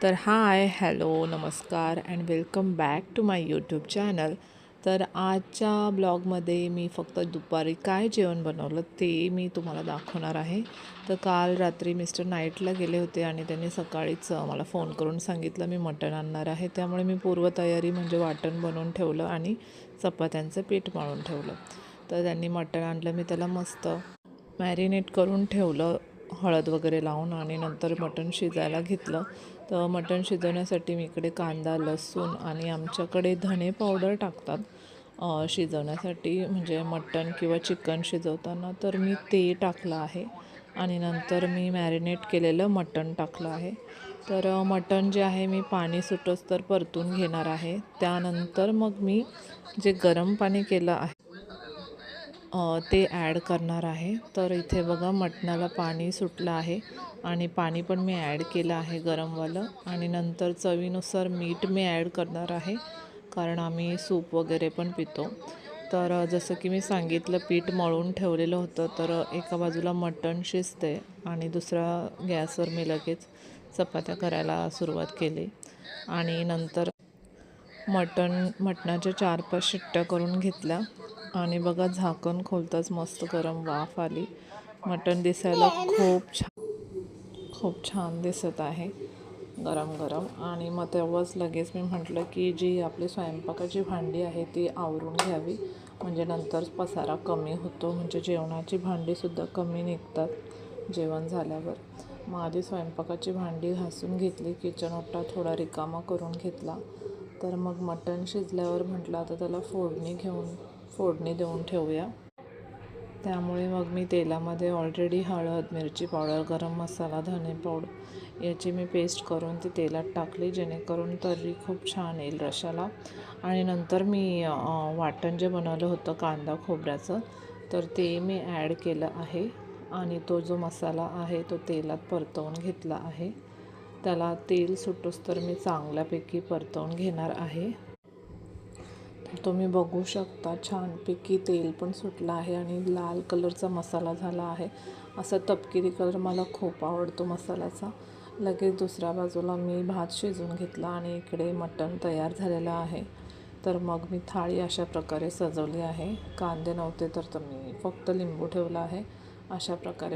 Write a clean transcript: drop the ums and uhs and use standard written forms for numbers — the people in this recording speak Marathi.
तर हाय, हॅलो, नमस्कार and welcome back to my YouTube channel. तर आजच्या ब्लॉगमध्ये मी फक्त दुपारी काय जेवण बनवलं ते मी तुम्हाला दाखवणार आहे. तर काल रात्री मिस्टर नाईटला गेले होते आणि त्यांनी सकाळीच मला फोन करून सांगितलं मी मटण आणणार आहे. त्यामुळे मी पूर्वतयारी म्हणजे वाटण बनवून ठेवलं आणि चपात्यांचं पीठ मळून ठेवलं. तर त्यांनी मटण आणलं, मी त्याला मस्त मॅरिनेट करून ठेवलं हळद वगैरे लावून आणि नंतर मटण शिजायला घेतलं. तर मटण शिजवण्यासाठी मी इकडे कांदा, लसूण आणि आमच्याकडे धणे पावडर टाकतात शिजवण्यासाठी, म्हणजे मटण किंवा चिकन शिजवताना. तर मी ते टाकलं आहे आणि नंतर मी मॅरिनेट केलेलं मटण टाकलं आहे. तर मटण जे आहे मी पाणी सुटोस तर परतून घेणार आहे. त्यानंतर मग मी जे गरम पाणी केलं आहे ते ॲड करणार आहे. तर इथे बघा मटणाला पाणी सुटलं आहे आणि पाणी पण मी ॲड केलं आहे गरमवालं. आणि नंतर चवीनुसार मीठ मी ॲड करणार आहे, कारण आम्ही सूप वगैरे पण पितो. तर जसं की मी सांगितलं पीठ मळून ठेवलेलं होतं. तर एका बाजूला मटण शिजते आणि दुसऱ्या गॅसवर मी लगेच चपात्या करायला सुरुवात केली. आणि नंतर मटणाच्या 4-5 शिट्ट्या करून घेतल्या आणि बघा झाकण खोलताच मस्त गरम वाफ आली. मटण दिसायला खूप छान दिसत आहे गरम गरम. आणि मग तेव्हाच लगेच मी म्हटलं की जी आपली स्वयंपाकाची भांडी आहे ती आवरून घ्यावी, म्हणजे नंतर पसारा कमी होतो, म्हणजे जेवणाची भांडीसुद्धा कमी निघतात जेवण झाल्यावर. मग आधी स्वयंपाकाची भांडी घासून घेतली, किचन ओटा थोडा रिकामा करून घेतला. तर मग मटण शिजल्यावर म्हटलं आता त्याला फोडणी देऊन ठेवूया. त्यामुळे मग मी तेलामध्ये ऑलरेडी हळद, मिरची पावडर, गरम मसाला, धने पावडर याची मी पेस्ट करून ती तेलात टाकली, जेणेकरून तर्री खूप छान येईल रशाला. आणि नंतर मी वाटण जे बनवलं होतं कांदा खोबऱ्याचं, तर ते मी ॲड केलं आहे आणि तो जो मसाला आहे तो तेलात परतवून घेतला आहे. त्याला तेल सुटोस तर मी चांगल्यापैकी परतवून घेणार आहे. तुम्ही बघू शकता छानपैकी तेल पण सुटलं आहे आणि लाल कलरचा मसाला झाला आहे. असा तपकिरी कलर मला खूप आवडतो मसाल्याचा. लगेच दुसऱ्या बाजूला मी भात शिजवून घेतला आणि इकडे मटण तयार झालेलं आहे. तर मग मी थाळी अशा प्रकारे सजवली आहे. कांदे नव्हते तर मी फक्त लिंबू ठेवला आहे. अशा प्रकारे